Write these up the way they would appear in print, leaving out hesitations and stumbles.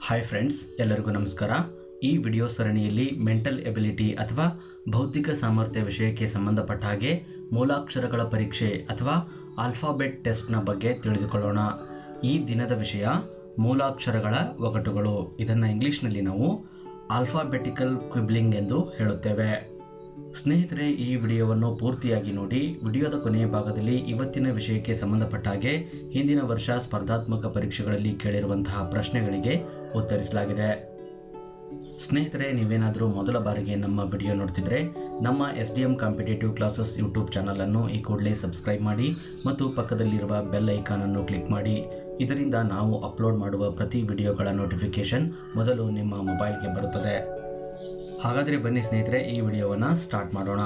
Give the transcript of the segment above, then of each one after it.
Hi friends, ಎಲ್ಲರಿಗೂ ನಮಸ್ಕಾರ. ಈ ವಿಡಿಯೋ ಸರಣಿಯಲ್ಲಿ ಮೆಂಟಲ್ ಎಬಿಲಿಟಿ ಅಥವಾ ಬೌದ್ಧಿಕ ಸಾಮರ್ಥ್ಯ ವಿಷಯಕ್ಕೆ ಸಂಬಂಧಪಟ್ಟ ಹಾಗೆ ಮೂಲಾಕ್ಷರಗಳ ಪರೀಕ್ಷೆ ಅಥವಾ ಆಲ್ಫಾಬೆಟ್ ಟೆಸ್ಟ್ನ ಬಗ್ಗೆ ತಿಳಿದುಕೊಳ್ಳೋಣ. ಈ ದಿನದ ವಿಷಯ ಮೂಲಾಕ್ಷರಗಳ ಒಗಟುಗಳು. ಇದನ್ನು ಇಂಗ್ಲಿಷ್ನಲ್ಲಿ ನಾವು ಆಲ್ಫಾಬೆಟಿಕಲ್ ಕ್ವಿಬ್ಲಿಂಗ್ ಎಂದು ಹೇಳುತ್ತೇವೆ. ಸ್ನೇಹಿತರೆ, ಈ ವಿಡಿಯೋವನ್ನು ಪೂರ್ತಿಯಾಗಿ ನೋಡಿ. ವಿಡಿಯೋದ ಕೊನೆಯ ಭಾಗದಲ್ಲಿ ಇವತ್ತಿನ ವಿಷಯಕ್ಕೆ ಸಂಬಂಧಪಟ್ಟ ಹಾಗೆ ಹಿಂದಿನ ವರ್ಷ ಸ್ಪರ್ಧಾತ್ಮಕ ಪರೀಕ್ಷೆಗಳಲ್ಲಿ ಕೇಳಿರುವಂತಹ ಪ್ರಶ್ನೆಗಳಿಗೆ ಉತ್ತರಿಸಲಾಗಿದೆ. ಸ್ನೇಹಿತರೆ, ನೀವೇನಾದರೂ ಮೊದಲ ಬಾರಿಗೆ ನಮ್ಮ ವಿಡಿಯೋ ನೋಡ್ತಿದ್ರೆ ನಮ್ಮ SDM ಕಾಂಪಿಟೇಟಿವ್ ಕ್ಲಾಸಸ್ ಯೂಟ್ಯೂಬ್ ಚಾನಲನ್ನು ಈ ಕೂಡಲೇ ಸಬ್ಸ್ಕ್ರೈಬ್ ಮಾಡಿ ಮತ್ತು ಪಕ್ಕದಲ್ಲಿರುವ ಬೆಲ್ ಐಕಾನನ್ನು ಕ್ಲಿಕ್ ಮಾಡಿ. ಇದರಿಂದ ನಾವು ಅಪ್ಲೋಡ್ ಮಾಡುವ ಪ್ರತಿ ವಿಡಿಯೋಗಳ ನೋಟಿಫಿಕೇಶನ್ ಮೊದಲು ನಿಮ್ಮ ಮೊಬೈಲ್ಗೆ ಬರುತ್ತದೆ. ಹಾಗಾದರೆ ಬನ್ನಿ ಸ್ನೇಹಿತರೆ, ಈ ವಿಡಿಯೋವನ್ನು ಸ್ಟಾರ್ಟ್ ಮಾಡೋಣ.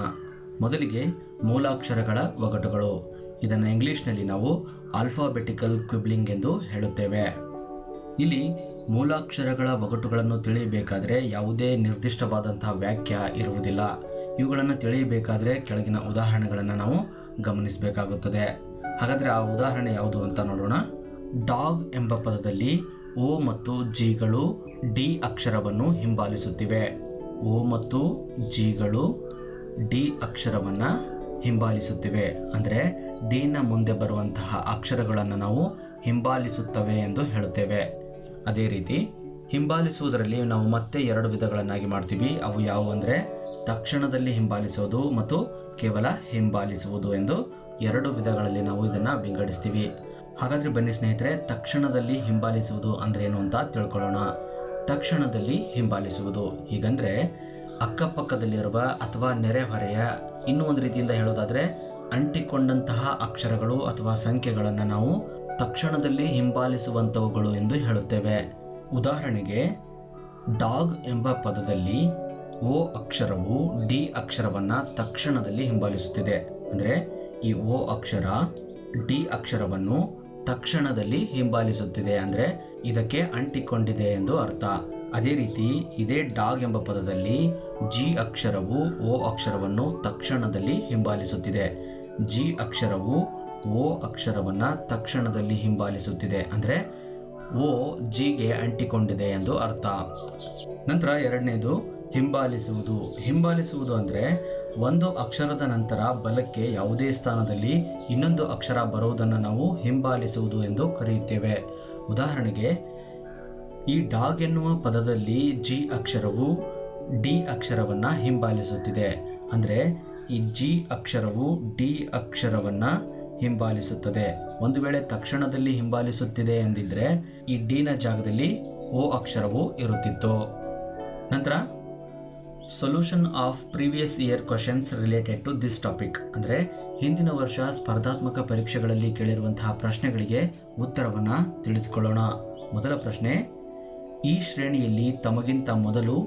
ಮೊದಲಿಗೆ ಮೂಲಾಕ್ಷರಗಳ ಒಗಟುಗಳು. ಇದನ್ನು ಇಂಗ್ಲಿಷ್ನಲ್ಲಿ ನಾವು ಆಲ್ಫಾಬೆಟಿಕಲ್ ಕ್ವಿಬ್ಲಿಂಗ್ ಎಂದು ಹೇಳುತ್ತೇವೆ. ಇಲ್ಲಿ ಮೂಲಾಕ್ಷರಗಳ ಒಗಟುಗಳನ್ನು ತಿಳಿಯಬೇಕಾದರೆ ಯಾವುದೇ ನಿರ್ದಿಷ್ಟವಾದಂತಹ ವ್ಯಾಖ್ಯ ಇರುವುದಿಲ್ಲ. ಇವುಗಳನ್ನು ತಿಳಿಯಬೇಕಾದರೆ ಕೆಳಗಿನ ಉದಾಹರಣೆಗಳನ್ನು ನಾವು ಗಮನಿಸಬೇಕಾಗುತ್ತದೆ. ಹಾಗಾದರೆ ಆ ಉದಾಹರಣೆ ಯಾವುದು ಅಂತ ನೋಡೋಣ. ಡಾಗ್ ಎಂಬ ಪದದಲ್ಲಿ ಓ ಮತ್ತು ಜಿಗಳು ಡಿ ಅಕ್ಷರವನ್ನು ಹಿಂಬಾಲಿಸುತ್ತಿವೆ. ಓ ಮತ್ತು ಜಿಗಳು ಡಿ ಅಕ್ಷರವನ್ನು ಹಿಂಬಾಲಿಸುತ್ತಿವೆ. ಅಂದರೆ ಡಿನ ಮುಂದೆ ಬರುವಂತಹ ಅಕ್ಷರಗಳನ್ನು ನಾವು ಹಿಂಬಾಲಿಸುತ್ತವೆ ಎಂದು ಹೇಳುತ್ತೇವೆ. ಅದೇ ರೀತಿ ಹಿಂಬಾಲಿಸುವುದರಲ್ಲಿ ನಾವು ಮತ್ತೆ ಎರಡು ವಿಧಗಳನ್ನಾಗಿ ಮಾಡ್ತೀವಿ. ಅವು ಯಾವುವು ಅಂದರೆ ತಕ್ಷಣದಲ್ಲಿ ಹಿಂಬಾಲಿಸುವುದು ಮತ್ತು ಕೇವಲ ಹಿಂಬಾಲಿಸುವುದು ಎಂದು ಎರಡು ವಿಧಗಳಲ್ಲಿ ನಾವು ಇದನ್ನು ವಿಂಗಡಿಸ್ತೀವಿ. ಹಾಗಾದರೆ ಬನ್ನಿ ಸ್ನೇಹಿತರೆ, ತಕ್ಷಣದಲ್ಲಿ ಹಿಂಬಾಲಿಸುವುದು ಅಂದ್ರೇನು ಅಂತ ತಿಳ್ಕೊಳ್ಳೋಣ. ತಕ್ಷಣದಲ್ಲಿ ಹಿಂಬಾಲಿಸುವುದು ಹೀಗಂದ್ರೆ ಅಕ್ಕಪಕ್ಕದಲ್ಲಿರುವ ಅಥವಾ ನೆರೆಹೊರೆಯ, ಇನ್ನೂ ಒಂದು ರೀತಿಯಿಂದ ಹೇಳೋದಾದರೆ ಅಂಟಿಕೊಂಡಂತಹ ಅಕ್ಷರಗಳು ಅಥವಾ ಸಂಖ್ಯೆಗಳನ್ನು ನಾವು ತಕ್ಷಣದಲ್ಲಿ ಹಿಂಬಾಲಿಸುವಂಥವುಗಳು ಎಂದು ಹೇಳುತ್ತೇವೆ. ಉದಾಹರಣೆಗೆ, ಡಾಗ್ ಎಂಬ ಪದದಲ್ಲಿ ಓ ಅಕ್ಷರವು ಡಿ ಅಕ್ಷರವನ್ನು ತಕ್ಷಣದಲ್ಲಿ ಹಿಂಬಾಲಿಸುತ್ತಿದೆ. ಅಂದರೆ ಈ ಓ ಅಕ್ಷರ ಡಿ ಅಕ್ಷರವನ್ನು ತಕ್ಷಣದಲ್ಲಿ ಹಿಂಬಾಲಿಸುತ್ತಿದೆ, ಅಂದರೆ ಇದಕ್ಕೆ ಅಂಟಿಕೊಂಡಿದೆ ಎಂದು ಅರ್ಥ. ಅದೇ ರೀತಿ ಇದೇ ಡಾಗ್ ಎಂಬ ಪದದಲ್ಲಿ ಜಿ ಅಕ್ಷರವು ಓ ಅಕ್ಷರವನ್ನು ತಕ್ಷಣದಲ್ಲಿ ಹಿಂಬಾಲಿಸುತ್ತಿದೆ. ಜಿ ಅಕ್ಷರವು ಓ ಅಕ್ಷರವನ್ನು ತಕ್ಷಣದಲ್ಲಿ ಹಿಂಬಾಲಿಸುತ್ತಿದೆ, ಅಂದರೆ ಓ ಜಿಗೆ ಅಂಟಿಕೊಂಡಿದೆ ಎಂದು ಅರ್ಥ. ನಂತರ ಎರಡನೇದು ಹಿಂಬಾಲಿಸುವುದು. ಹಿಂಬಾಲಿಸುವುದು ಅಂದರೆ ಒಂದು ಅಕ್ಷರದ ನಂತರ ಬಲಕ್ಕೆ ಯಾವುದೇ ಸ್ಥಾನದಲ್ಲಿ ಇನ್ನೊಂದು ಅಕ್ಷರ ಬರುವುದನ್ನು ನಾವು ಹಿಂಬಾಲಿಸುವುದು ಎಂದು ಕರೆಯುತ್ತೇವೆ. ಉದಾಹರಣೆಗೆ, ಈ ಡಾಗ್ ಎನ್ನುವ ಪದದಲ್ಲಿ ಜಿ ಅಕ್ಷರವು ಡಿ ಅಕ್ಷರವನ್ನು ಹಿಂಬಾಲಿಸುತ್ತಿದೆ. ಅಂದರೆ ಈ ಜಿ ಅಕ್ಷರವು ಡಿ ಅಕ್ಷರವನ್ನು ಹಿಂಬಾಲಿಸುತ್ತದೆ. ಒಂದು ವೇಳೆ ತಕ್ಷಣದಲ್ಲಿ ಹಿಂಬಾಲಿಸುತ್ತಿದೆ ಎಂದಿದ್ರೆ ಈ ಡಿನ ಜಾಗದಲ್ಲಿ ಓ ಅಕ್ಷರವು ಇರುತ್ತಿತ್ತು. ನಂತರ solution of previous year questions related to this topic. ಅಂದರೆ ಹಿಂದಿನ ವರ್ಷ ಸ್ಪರ್ಧಾತ್ಮಕ ಪರೀಕ್ಷೆಗಳಲ್ಲಿ ಕೇಳಿರುವಂತಹ ಪ್ರಶ್ನೆಗಳಿಗೆ ಉತ್ತರವನ್ನು ತಿಳಿದುಕೊಳ್ಳೋಣ. ಮೊದಲ ಪ್ರಶ್ನೆ, ಈ ಶ್ರೇಣಿಯಲ್ಲಿ ತಮಗಿಂತ ಮೊದಲು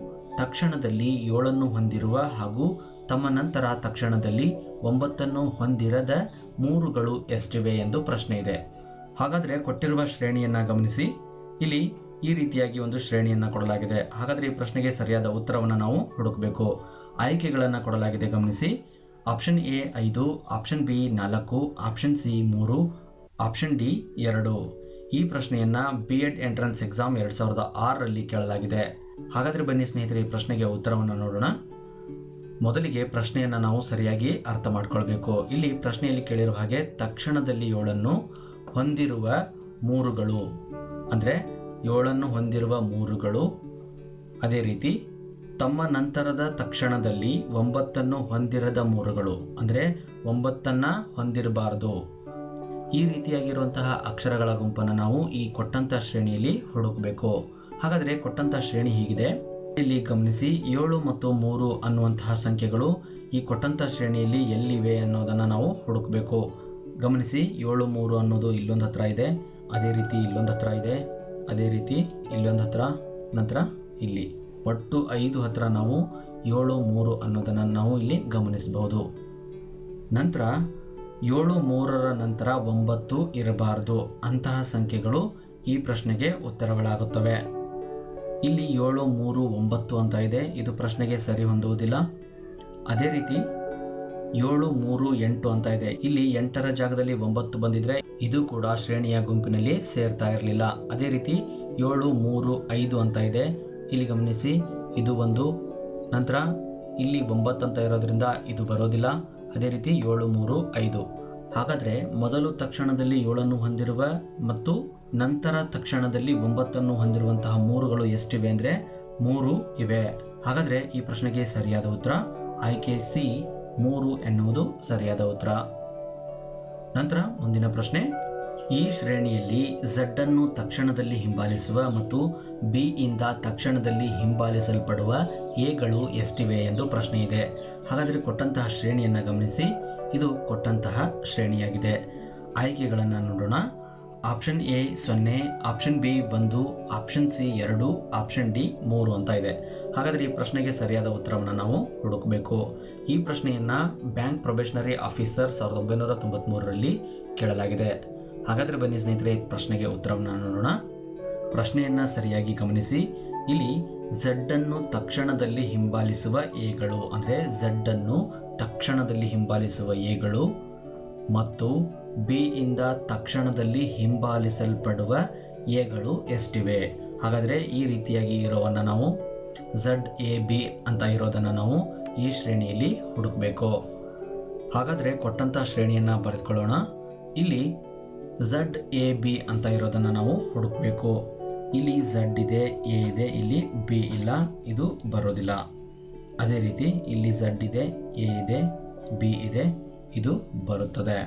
ತಕ್ಷಣದಲ್ಲಿ 7 ಹೊಂದಿರುವ ಹಾಗೂ ತಮ್ಮ ನಂತರ ತಕ್ಷಣದಲ್ಲಿ 9 ಹೊಂದಿರದ 3ಗಳು ಎಷ್ಟಿವೆ ಎಂದು ಪ್ರಶ್ನೆ ಇದೆ. ಹಾಗಾದರೆ ಕೊಟ್ಟಿರುವ ಶ್ರೇಣಿಯನ್ನು ಗಮನಿಸಿ. ಇಲ್ಲಿ ಈ ರೀತಿಯಾಗಿ ಒಂದು ಶ್ರೇಣಿಯನ್ನು ಕೊಡಲಾಗಿದೆ. ಹಾಗಾದರೆ ಈ ಪ್ರಶ್ನೆಗೆ ಸರಿಯಾದ ಉತ್ತರವನ್ನು ನಾವು ಹುಡುಕಬೇಕು. ಆಯ್ಕೆಗಳನ್ನು ಕೊಡಲಾಗಿದೆ, ಗಮನಿಸಿ. Option A 5, option B 4, option C 3, option D 2. ಈ ಪ್ರಶ್ನೆಯನ್ನು B.Ed ಎಂಟ್ರನ್ಸ್ ಎಕ್ಸಾಮ್ 2006ರಲ್ಲಿ ಕೇಳಲಾಗಿದೆ. ಹಾಗಾದರೆ ಬನ್ನಿ ಸ್ನೇಹಿತರೆ, ಈ ಪ್ರಶ್ನೆಗೆ ಉತ್ತರವನ್ನು ನೋಡೋಣ. ಮೊದಲಿಗೆ ಪ್ರಶ್ನೆಯನ್ನು ನಾವು ಸರಿಯಾಗಿ ಅರ್ಥ ಮಾಡ್ಕೊಳ್ಬೇಕು. ಇಲ್ಲಿ ಪ್ರಶ್ನೆಯಲ್ಲಿ ಕೇಳಿರುವ ಹಾಗೆ ತಕ್ಷಣದಲ್ಲಿ 7 ಹೊಂದಿರುವ 3ಗಳು, ಅಂದರೆ 7 ಹೊಂದಿರುವ 3ಗಳು. ಅದೇ ರೀತಿ ತಮ್ಮ ನಂತರದ ತಕ್ಷಣದಲ್ಲಿ 9 ಹೊಂದಿರದ 3ಗಳು, ಅಂದರೆ 9 ಹೊಂದಿರಬಾರದು. ಈ ರೀತಿಯಾಗಿರುವಂತಹ ಅಕ್ಷರಗಳ ಗುಂಪನ್ನು ನಾವು ಈ ಕೊಟ್ಟಂಥ ಶ್ರೇಣಿಯಲ್ಲಿ ಹುಡುಕಬೇಕು. ಹಾಗಾದರೆ ಕೊಟ್ಟಂಥ ಶ್ರೇಣಿ ಹೀಗಿದೆ. ಇಲ್ಲಿ ಗಮನಿಸಿ, 7 ಮತ್ತು 3 ಅನ್ನುವಂತಹ ಸಂಖ್ಯೆಗಳು ಈ ಕೊಟ್ಟಂಥ ಶ್ರೇಣಿಯಲ್ಲಿ ಎಲ್ಲಿವೆ ಅನ್ನೋದನ್ನು ನಾವು ಹುಡುಕಬೇಕು. ಗಮನಿಸಿ, 7, 3 ಅನ್ನೋದು ಇಲ್ಲೊಂದು ಹತ್ರ ಇದೆ, ಅದೇ ರೀತಿ ಇಲ್ಲೊಂದು ಹತ್ರ ಇದೆ, ಅದೇ ರೀತಿ ಇಲ್ಲೊಂದು ಹತ್ರ, ನಂತರ ಇಲ್ಲಿ ಒಟ್ಟು 5 ಹತ್ರ ನಾವು 7, 3 ಅನ್ನೋದನ್ನು ನಾವು ಇಲ್ಲಿ ಗಮನಿಸಬಹುದು. ನಂತರ 7, 3ರ ನಂತರ 9 ಇರಬಾರದು. ಅಂತಹ ಸಂಖ್ಯೆಗಳು ಈ ಪ್ರಶ್ನೆಗೆ ಉತ್ತರಗಳಾಗುತ್ತವೆ. ಇಲ್ಲಿ 7, 3, 9 ಅಂತ ಇದೆ, ಇದು ಪ್ರಶ್ನೆಗೆ ಸರಿ ಹೊಂದುವುದಿಲ್ಲ. ಅದೇ ರೀತಿ 7, 3, 8 ಅಂತ ಇದೆ. ಇಲ್ಲಿ 8ರ ಜಾಗದಲ್ಲಿ 9 ಬಂದಿದ್ರೆ ಇದು ಕೂಡ ಶ್ರೇಣಿಯ ಗುಂಪಿನಲ್ಲಿ ಸೇರ್ತಾ ಇರಲಿಲ್ಲ. ಅದೇ ರೀತಿ 7, 3, 5 ಅಂತ ಇದೆ, ಇಲ್ಲಿ ಗಮನಿಸಿ ಇದು ಒಂದು. ನಂತರ ಇಲ್ಲಿ 9 ಅಂತ ಇರೋದ್ರಿಂದ ಇದು ಬರೋದಿಲ್ಲ. ಅದೇ ರೀತಿ 7, 3, 5. ಹಾಗಾದರೆ ಮೊದಲು ತಕ್ಷಣದಲ್ಲಿ 7 ಹೊಂದಿರುವ ಮತ್ತು ನಂತರ ತಕ್ಷಣದಲ್ಲಿ 9 ಹೊಂದಿರುವಂತಹ 3ಗಳು ಎಷ್ಟಿವೆ ಅಂದರೆ 3 ಇವೆ. ಹಾಗಾದರೆ ಈ ಪ್ರಶ್ನೆಗೆ ಸರಿಯಾದ ಉತ್ತರ ಆಯ್ಕೆ ಸಿ 3 ಎನ್ನುವುದು ಸರಿಯಾದ ಉತ್ತರ. ನಂತರ ಮುಂದಿನ ಪ್ರಶ್ನೆ, ಈ ಶ್ರೇಣಿಯಲ್ಲಿ Z ಅನ್ನು ತಕ್ಷಣದಲ್ಲಿ ಹಿಂಬಾಲಿಸುವ ಮತ್ತು B ಇಂದ ತಕ್ಷಣದಲ್ಲಿ ಹಿಂಬಾಲಿಸಲ್ಪಡುವ ಎಗಳು ಎಷ್ಟಿವೆ ಎಂದು ಪ್ರಶ್ನೆ ಇದೆ. ಹಾಗಾದರೆ ಕೊಟ್ಟಂತಹ ಶ್ರೇಣಿಯನ್ನು ಗಮನಿಸಿ, ಇದು ಕೊಟ್ಟಂತಹ ಶ್ರೇಣಿಯಾಗಿದೆ. ಆಯ್ಕೆಗಳನ್ನು ನೋಡೋಣ. Option A 0, option B 1, option C 2, option D 3 ಅಂತ ಇದೆ. ಹಾಗಾದರೆ ಈ ಪ್ರಶ್ನೆಗೆ ಸರಿಯಾದ ಉತ್ತರವನ್ನು ನಾವು ಹುಡುಕಬೇಕು. ಈ ಪ್ರಶ್ನೆಯನ್ನು ಬ್ಯಾಂಕ್ ಪ್ರೊಬೇಷನರಿ ಆಫೀಸರ್ 1993ರಲ್ಲಿ ಕೇಳಲಾಗಿದೆ. ಹಾಗಾದರೆ ಬನ್ನಿ ಸ್ನೇಹಿತರೆ, ಈ ಪ್ರಶ್ನೆಗೆ ಉತ್ತರವನ್ನು ನೋಡೋಣ. ಪ್ರಶ್ನೆಯನ್ನು ಸರಿಯಾಗಿ ಗಮನಿಸಿ. ಇಲ್ಲಿ Z ಅನ್ನು ತಕ್ಷಣದಲ್ಲಿ ಹಿಂಬಾಲಿಸುವ ಎಗಳು ಅಂದರೆ Z ಅನ್ನು ತಕ್ಷಣದಲ್ಲಿ ಹಿಂಬಾಲಿಸುವ ಎಗಳು ಮತ್ತು B ಇಂದ ತಕ್ಷಣದಲ್ಲಿ ಹಿಂಬಾಲಿಸಲ್ಪಡುವ ಎಗಳು ಎಷ್ಟಿವೆ. ಹಾಗಾದರೆ ಈ ರೀತಿಯಾಗಿ ಇರೋವನ್ನು ನಾವು ZAB ಅಂತ ಇರೋದನ್ನು ನಾವು ಈ ಶ್ರೇಣಿಯಲ್ಲಿ ಹುಡುಕಬೇಕು. ಹಾಗಾದರೆ ಕೊಟ್ಟಂಥ ಶ್ರೇಣಿಯನ್ನು ಬರೆದುಕೊಳ್ಳೋಣ. ಇಲ್ಲಿ ZAB ಅಂತ ಇರೋದನ್ನು ನಾವು ಹುಡುಕಬೇಕು. ಇಲ್ಲಿ Z ಇದೆ, A ಇದೆ, ಇಲ್ಲಿ B ಇಲ್ಲ, ಇದು ಬರೋದಿಲ್ಲ. ಅದೇ ರೀತಿ ಇಲ್ಲಿ Z ಇದೆ, A ಇದೆ, B ಇದೆ, ಇದು ಬರುತ್ತದೆ.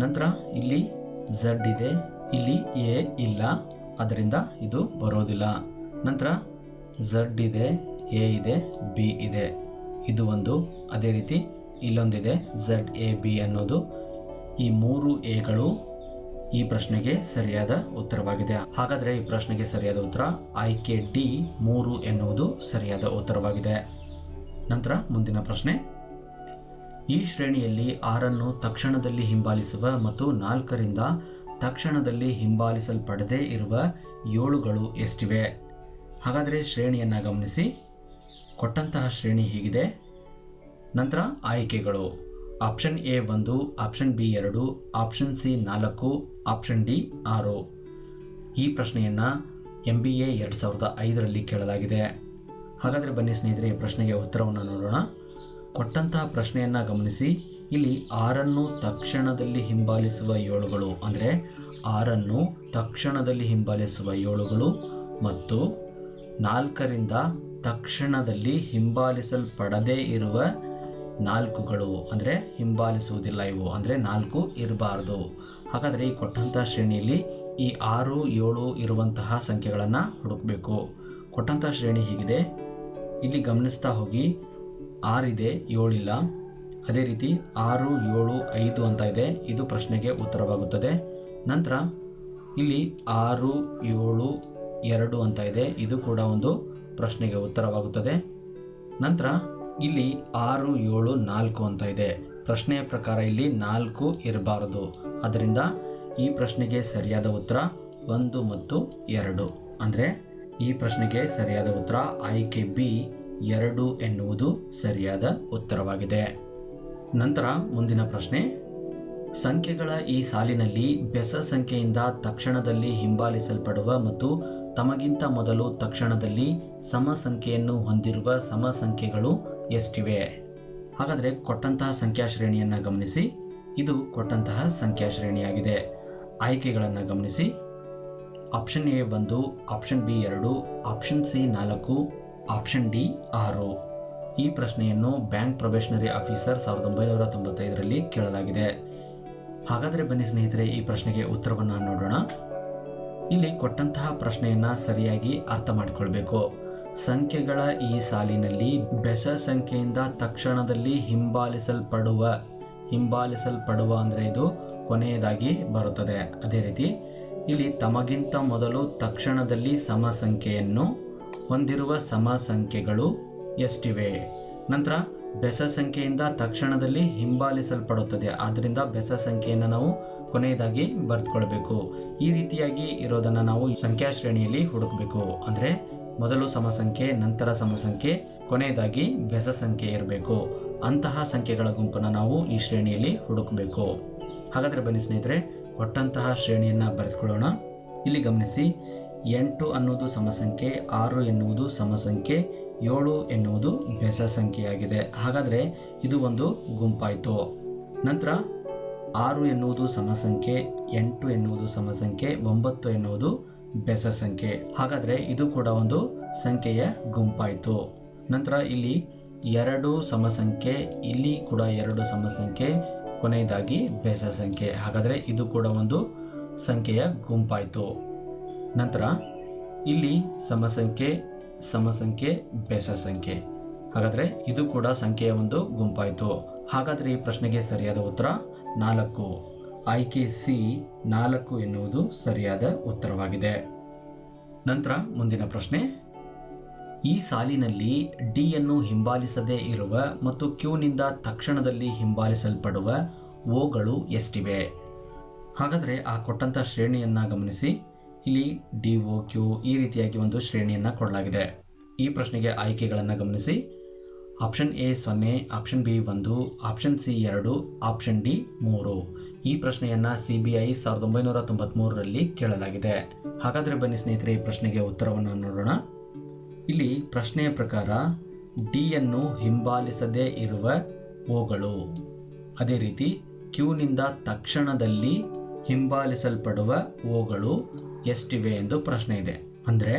ನಂತರ ಇಲ್ಲಿ Z ಇದೆ, ಇಲ್ಲಿ A ಇಲ್ಲ, ಅದರಿಂದ ಇದು ಬರೋದಿಲ್ಲ. ನಂತರ Z ಇದೆ, A ಇದೆ, B ಇದೆ, ಇದು ಒಂದು. ಅದೇ ರೀತಿ ಇಲ್ಲೊಂದಿದೆ ZAB ಅನ್ನೋದು. ಈ 3 ಎಗಳು ಈ ಪ್ರಶ್ನೆಗೆ ಸರಿಯಾದ ಉತ್ತರವಾಗಿದೆ. ಹಾಗಾದರೆ ಈ ಪ್ರಶ್ನೆಗೆ ಸರಿಯಾದ ಉತ್ತರ ಆಯ್ಕೆ ಡಿ 3 ಎನ್ನುವುದು ಸರಿಯಾದ ಉತ್ತರವಾಗಿದೆ. ನಂತರ ಮುಂದಿನ ಪ್ರಶ್ನೆ, ಈ ಶ್ರೇಣಿಯಲ್ಲಿ 6 ತಕ್ಷಣದಲ್ಲಿ ಹಿಂಬಾಲಿಸುವ ಮತ್ತು 4ರಿಂದ ತಕ್ಷಣದಲ್ಲಿ ಹಿಂಬಾಲಿಸಲ್ಪಡದೇ ಇರುವ 7ಗಳು ಎಷ್ಟಿವೆ. ಹಾಗಾದರೆ ಶ್ರೇಣಿಯನ್ನು ಗಮನಿಸಿ. ಕೊಟ್ಟಂತಹ ಶ್ರೇಣಿ ಹೀಗಿದೆ. ನಂತರ ಆಯ್ಕೆಗಳು option A 1, option B 2, option C 4, option D 6. ಈ ಪ್ರಶ್ನೆಯನ್ನು MBA 2005ರಲ್ಲಿ ಕೇಳಲಾಗಿದೆ. ಹಾಗಾದರೆ ಬನ್ನಿ ಸ್ನೇಹಿತರೆ, ಈ ಪ್ರಶ್ನೆಗೆ ಉತ್ತರವನ್ನು ನೋಡೋಣ. ಕೊಟ್ಟಂತಹ ಪ್ರಶ್ನೆಯನ್ನು ಗಮನಿಸಿ. ಇಲ್ಲಿ 6 ತಕ್ಷಣದಲ್ಲಿ ಹಿಂಬಾಲಿಸುವ 7ಗಳು ಅಂದರೆ 6 ತಕ್ಷಣದಲ್ಲಿ ಹಿಂಬಾಲಿಸುವ 7ಗಳು ಮತ್ತು 4ರಿಂದ ತಕ್ಷಣದಲ್ಲಿ ಹಿಂಬಾಲಿಸಲ್ಪಡದೇ ಇರುವ 4ಗಳು ಅಂದರೆ ಹಿಂಬಾಲಿಸುವುದಿಲ್ಲ ಇವು, ಅಂದರೆ 4 ಇರಬಾರ್ದು. ಹಾಗಾದರೆ ಈ ಕೊಟ್ಟಂಥ ಶ್ರೇಣಿಯಲ್ಲಿ ಈ 6, 7 ಇರುವಂತಹ ಸಂಖ್ಯೆಗಳನ್ನು ಹುಡುಕಬೇಕು. ಕೊಟ್ಟಂಥ ಶ್ರೇಣಿ ಹೀಗಿದೆ. ಇಲ್ಲಿ ಗಮನಿಸ್ತಾ ಹೋಗಿ, 6 ಇದೆ, 7 ಇಲ್ಲ. ಅದೇ ರೀತಿ 6, 7, 5 ಅಂತ ಇದೆ, ಇದು ಪ್ರಶ್ನೆಗೆ ಉತ್ತರವಾಗುತ್ತದೆ. ನಂತರ ಇಲ್ಲಿ 6, 7, 2 ಅಂತ ಇದೆ, ಇದು ಕೂಡ ಒಂದು ಪ್ರಶ್ನೆಗೆ ಉತ್ತರವಾಗುತ್ತದೆ. ನಂತರ ಇಲ್ಲಿ 6, 7, 4 ಅಂತ ಇದೆ. ಪ್ರಶ್ನೆಯ ಪ್ರಕಾರ ಇಲ್ಲಿ 4 ಇರಬಾರದು. ಆದ್ದರಿಂದ ಈ ಪ್ರಶ್ನೆಗೆ ಸರಿಯಾದ ಉತ್ತರ 1 ಮತ್ತು 2. ಅಂದರೆ ಈ ಪ್ರಶ್ನೆಗೆ ಸರಿಯಾದ ಉತ್ತರ ಆಯ್ಕೆ ಬಿ 2 ಎನ್ನುವುದು ಸರಿಯಾದ ಉತ್ತರವಾಗಿದೆ. ನಂತರ ಮುಂದಿನ ಪ್ರಶ್ನೆ, ಸಂಖ್ಯೆಗಳ ಈ ಸಾಲಿನಲ್ಲಿ ಬೆಸ ಸಂಖ್ಯೆಯಿಂದ ತಕ್ಷಣದಲ್ಲಿ ಹಿಂಬಾಲಿಸಲ್ಪಡುವ ಮತ್ತು ತಮಗಿಂತ ಮೊದಲು ತಕ್ಷಣದಲ್ಲಿ ಸಮ ಸಂಖ್ಯೆಯನ್ನು ಹೊಂದಿರುವ ಸಮ ಸಂಖ್ಯೆಗಳು ಎಷ್ಟಿವೆ. ಹಾಗಾದರೆ ಕೊಟ್ಟಂತಹ ಸಂಖ್ಯಾ ಶ್ರೇಣಿಯನ್ನು ಗಮನಿಸಿ. ಇದು ಕೊಟ್ಟಂತಹ ಸಂಖ್ಯಾ ಶ್ರೇಣಿಯಾಗಿದೆ. ಆಯ್ಕೆಗಳನ್ನು ಗಮನಿಸಿ. Option A 1, option B 2, option C 4, option D 6. ಈ ಪ್ರಶ್ನೆಯನ್ನು ಬ್ಯಾಂಕ್ ಪ್ರೊಬೇಷನರಿ ಆಫೀಸರ್ 1995ರಲ್ಲಿ ಕೇಳಲಾಗಿದೆ. ಹಾಗಾದರೆ ಬನ್ನಿ ಸ್ನೇಹಿತರೆ, ಈ ಪ್ರಶ್ನೆಗೆ ಉತ್ತರವನ್ನು ನೋಡೋಣ. ಇಲ್ಲಿ ಕೊಟ್ಟಂತಹ ಪ್ರಶ್ನೆಯನ್ನು ಸರಿಯಾಗಿ ಅರ್ಥ ಮಾಡಿಕೊಳ್ಬೇಕು. ಸಂಖ್ಯೆಗಳ ಈ ಸಾಲಿನಲ್ಲಿ ಬೆಸ ಸಂಖ್ಯೆಯಿಂದ ತಕ್ಷಣದಲ್ಲಿ ಹಿಂಬಾಲಿಸಲ್ಪಡುವ ಅಂದರೆ ಇದು ಕೊನೆಯದಾಗಿ ಬರುತ್ತದೆ. ಅದೇ ರೀತಿ ಇಲ್ಲಿ ತಮಗಿಂತ ಮೊದಲು ತಕ್ಷಣದಲ್ಲಿ ಸಮ ಸಂಖ್ಯೆಯನ್ನು ಹೊಂದಿರುವ ಸಮ ಸಂಖ್ಯೆಗಳು ಎಷ್ಟಿವೆ. ನಂತರ ಬೆಸ ಸಂಖ್ಯೆಯಿಂದ ತಕ್ಷಣದಲ್ಲಿ ಹಿಂಬಾಲಿಸಲ್ಪಡುತ್ತದೆ, ಆದ್ದರಿಂದ ಬೆಸ ಸಂಖ್ಯೆಯನ್ನು ನಾವು ಕೊನೆಯದಾಗಿ ಬರೆದುಕೊಳ್ಬೇಕು. ಈ ರೀತಿಯಾಗಿ ಇರೋದನ್ನು ನಾವು ಸಂಖ್ಯಾ ಶ್ರೇಣಿಯಲ್ಲಿ ಹುಡುಕಬೇಕು. ಅಂದರೆ ಮೊದಲು ಸಮ ಸಂಖ್ಯೆ, ನಂತರ ಸಮ ಸಂಖ್ಯೆ, ಕೊನೆಯದಾಗಿ ಬೆಸ ಸಂಖ್ಯೆ ಇರಬೇಕು. ಅಂತಹ ಸಂಖ್ಯೆಗಳ ಗುಂಪನ್ನು ನಾವು ಈ ಶ್ರೇಣಿಯಲ್ಲಿ ಹುಡುಕಬೇಕು. ಹಾಗಾದರೆ ಬನ್ನಿ ಸ್ನೇಹಿತರೆ, ಕೊಟ್ಟಂತಹ ಶ್ರೇಣಿಯನ್ನು ಬರೆದುಕೊಳ್ಳೋಣ. ಇಲ್ಲಿ ಗಮನಿಸಿ, 8 ಅನ್ನುವುದು ಸಮಸಂಖ್ಯೆ, 6 ಎನ್ನುವುದು ಸಮಸಂಖ್ಯೆ, 7 ಎನ್ನುವುದು ಬೆಸ ಸಂಖ್ಯೆಯಾಗಿದೆ. ಹಾಗಾದರೆ ಇದು ಒಂದು ಗುಂಪಾಯಿತು. ನಂತರ 6 ಎನ್ನುವುದು ಸಮಸಂಖ್ಯೆ, 8 ಎನ್ನುವುದು ಸಮಸಂಖ್ಯೆ, 9 ಎನ್ನುವುದು ಬೆಸ ಸಂಖ್ಯೆ. ಹಾಗಾದರೆ ಇದು ಕೂಡ ಒಂದು ಸಂಖ್ಯೆಯ ಗುಂಪಾಯಿತು. ನಂತರ ಇಲ್ಲಿ 2 ಸಮಸಂಖ್ಯೆ, ಇಲ್ಲಿ ಕೂಡ 2 ಸಮಸಂಖ್ಯೆ, ಕೊನೆಯದಾಗಿ ಬೆಸ ಸಂಖ್ಯೆ. ಹಾಗಾದರೆ ಇದು ಕೂಡ ಒಂದು ಸಂಖ್ಯೆಯ ಗುಂಪಾಯಿತು. ನಂತರ ಇಲ್ಲಿ ಸಮಸಂಖ್ಯೆ, ಸಮಸಂಖ್ಯೆ, ಬೆಸ ಸಂಖ್ಯೆ. ಹಾಗಾದರೆ ಇದು ಕೂಡ ಸಂಖ್ಯೆಯ ಒಂದು ಗುಂಪಾಯಿತು. ಹಾಗಾದರೆ ಈ ಪ್ರಶ್ನೆಗೆ ಸರಿಯಾದ ಉತ್ತರ 4. ಆಯ್ಕೆ ಸಿ 4 ಎನ್ನುವುದು ಸರಿಯಾದ ಉತ್ತರವಾಗಿದೆ. ನಂತರ ಮುಂದಿನ ಪ್ರಶ್ನೆ, ಈ ಸಾಲಿನಲ್ಲಿ ಡಿ ಯನ್ನು ಹಿಂಬಾಲಿಸದೇ ಇರುವ ಮತ್ತು ಕ್ಯೂನಿಂದ ತಕ್ಷಣದಲ್ಲಿ ಹಿಂಬಾಲಿಸಲ್ಪಡುವ ಓಗಳು ಎಷ್ಟಿವೆ? ಹಾಗಾದರೆ ಆ ಕೊಟ್ಟಂಥ ಶ್ರೇಣಿಯನ್ನು ಗಮನಿಸಿ. ಇಲ್ಲಿ ಡಿ ಒ ಕ್ಯೂ ಈ ರೀತಿಯಾಗಿ ಒಂದು ಶ್ರೇಣಿಯನ್ನು ಕೊಡಲಾಗಿದೆ. ಈ ಪ್ರಶ್ನೆಗೆ ಆಯ್ಕೆಗಳನ್ನು ಗಮನಿಸಿ. Option A 0, option B 1, option C 2, option D 3. ಈ ಪ್ರಶ್ನೆಯನ್ನು CBI 1993ರಲ್ಲಿ ಕೇಳಲಾಗಿದೆ. ಹಾಗಾದರೆ ಬನ್ನಿ ಸ್ನೇಹಿತರೆ, ಈ ಪ್ರಶ್ನೆಗೆ ಉತ್ತರವನ್ನು ನೋಡೋಣ. ಇಲ್ಲಿ ಪ್ರಶ್ನೆಯ ಪ್ರಕಾರ ಡಿ ಯನ್ನು ಹಿಂಬಾಲಿಸದೇ ಇರುವ ಓಗಳು, ಅದೇ ರೀತಿ ಕ್ಯೂನಿಂದ ತಕ್ಷಣದಲ್ಲಿ ಹಿಂಬಾಲಿಸಲ್ಪಡುವ ಓಗಳು ಎಷ್ಟಿವೆ ಎಂದು ಪ್ರಶ್ನೆ ಇದೆ. ಅಂದರೆ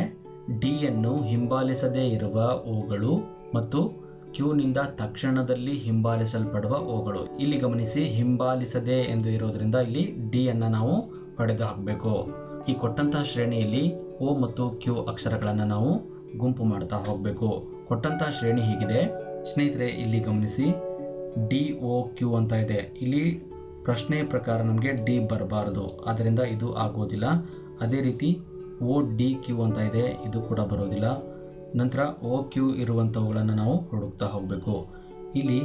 ಡಿ ಯನ್ನು ಹಿಂಬಾಲಿಸದೇ ಇರುವ ಓಗಳು ಮತ್ತು ಕ್ಯೂನಿಂದ ತಕ್ಷಣದಲ್ಲಿ ಹಿಂಬಾಲಿಸಲ್ಪಡುವ ಓಗಳು. ಇಲ್ಲಿ ಗಮನಿಸಿ, ಹಿಂಬಾಲಿಸದೆ ಎಂದು ಇರೋದ್ರಿಂದ ಇಲ್ಲಿ ಡಿ ಅನ್ನು ನಾವು ಹೊಡೆದು ಹಾಕಬೇಕು. ಈ ಕೊಟ್ಟಂತಹ ಶ್ರೇಣಿಯಲ್ಲಿ ಓ ಮತ್ತು ಕ್ಯೂ ಅಕ್ಷರಗಳನ್ನು ನಾವು ಗುಂಪು ಮಾಡ್ತಾ ಹೋಗಬೇಕು. ಕೊಟ್ಟಂತಹ ಶ್ರೇಣಿ ಹೀಗಿದೆ ಸ್ನೇಹಿತರೆ. ಇಲ್ಲಿ ಗಮನಿಸಿ, ಡಿ ಒ ಕ್ಯೂ ಅಂತ ಇದೆ. ಇಲ್ಲಿ ಪ್ರಶ್ನೆಯ ಪ್ರಕಾರ ನಮಗೆ ಡಿ ಬರಬಾರದು, ಆದ್ದರಿಂದ ಇದು ಆಗೋದಿಲ್ಲ. ಅದೇ ರೀತಿ ಓ ಡಿ ಕ್ಯೂ ಅಂತ ಇದೆ, ಇದು ಕೂಡ ಬರೋದಿಲ್ಲ. ನಂತರ ಓ ಕ್ಯೂ ಇರುವಂಥವುಗಳನ್ನು ನಾವು ಹುಡುಕ್ತಾ ಹೋಗಬೇಕು. ಇಲ್ಲಿ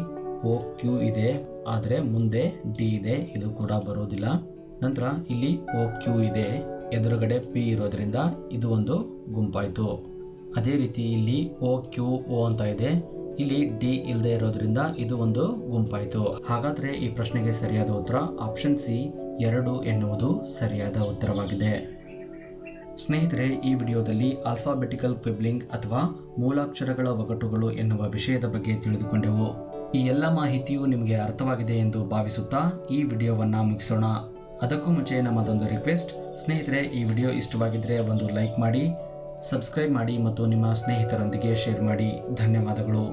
ಓ ಕ್ಯೂ ಇದೆ, ಆದರೆ ಮುಂದೆ ಡಿ ಇದೆ, ಇದು ಕೂಡ ಬರೋದಿಲ್ಲ. ನಂತರ ಇಲ್ಲಿ ಓ ಕ್ಯೂ ಇದೆ, ಎದುರುಗಡೆ ಪಿ ಇರೋದ್ರಿಂದ ಇದು ಒಂದು ಗುಂಪಾಯಿತು. ಅದೇ ರೀತಿ ಇಲ್ಲಿ ಓ ಕ್ಯೂ ಓ ಅಂತ ಇದೆ, ಇಲ್ಲಿ ಡಿ ಇಲ್ಲದೆ ಇರೋದ್ರಿಂದ ಇದು ಒಂದು ಗುಂಪಾಯಿತು. ಹಾಗಾದರೆ ಈ ಪ್ರಶ್ನೆಗೆ ಸರಿಯಾದ ಉತ್ತರ ಆಪ್ಷನ್ ಸಿ 2 ಎನ್ನುವುದು ಸರಿಯಾದ ಉತ್ತರವಾಗಿದೆ. ಸ್ನೇಹಿತರೆ, ಈ ವಿಡಿಯೋದಲ್ಲಿ ಆಲ್ಫಾಬೆಟಿಕಲ್ ಕ್ವಿಬ್ಲಿಂಗ್ ಅಥವಾ ಮೂಲಾಕ್ಷರಗಳ ಒಗಟುಗಳು ಎನ್ನುವ ವಿಷಯದ ಬಗ್ಗೆ ತಿಳಿದುಕೊಂಡೆವು. ಈ ಎಲ್ಲ ಮಾಹಿತಿಯು ನಿಮಗೆ ಅರ್ಥವಾಗಿದೆ ಎಂದು ಭಾವಿಸುತ್ತಾ ಈ ವಿಡಿಯೋವನ್ನು ಮುಗಿಸೋಣ. ಅದಕ್ಕೂ ಮುಂಚೆ ನಮ್ಮದೊಂದು ರಿಕ್ವೆಸ್ಟ್, ಸ್ನೇಹಿತರೆ, ಈ ವಿಡಿಯೋ ಇಷ್ಟವಾಗಿದ್ದರೆ ಒಂದು ಲೈಕ್ ಮಾಡಿ, ಸಬ್ಸ್ಕ್ರೈಬ್ ಮಾಡಿ ಮತ್ತು ನಿಮ್ಮ ಸ್ನೇಹಿತರೊಂದಿಗೆ ಶೇರ್ ಮಾಡಿ. ಧನ್ಯವಾದಗಳು.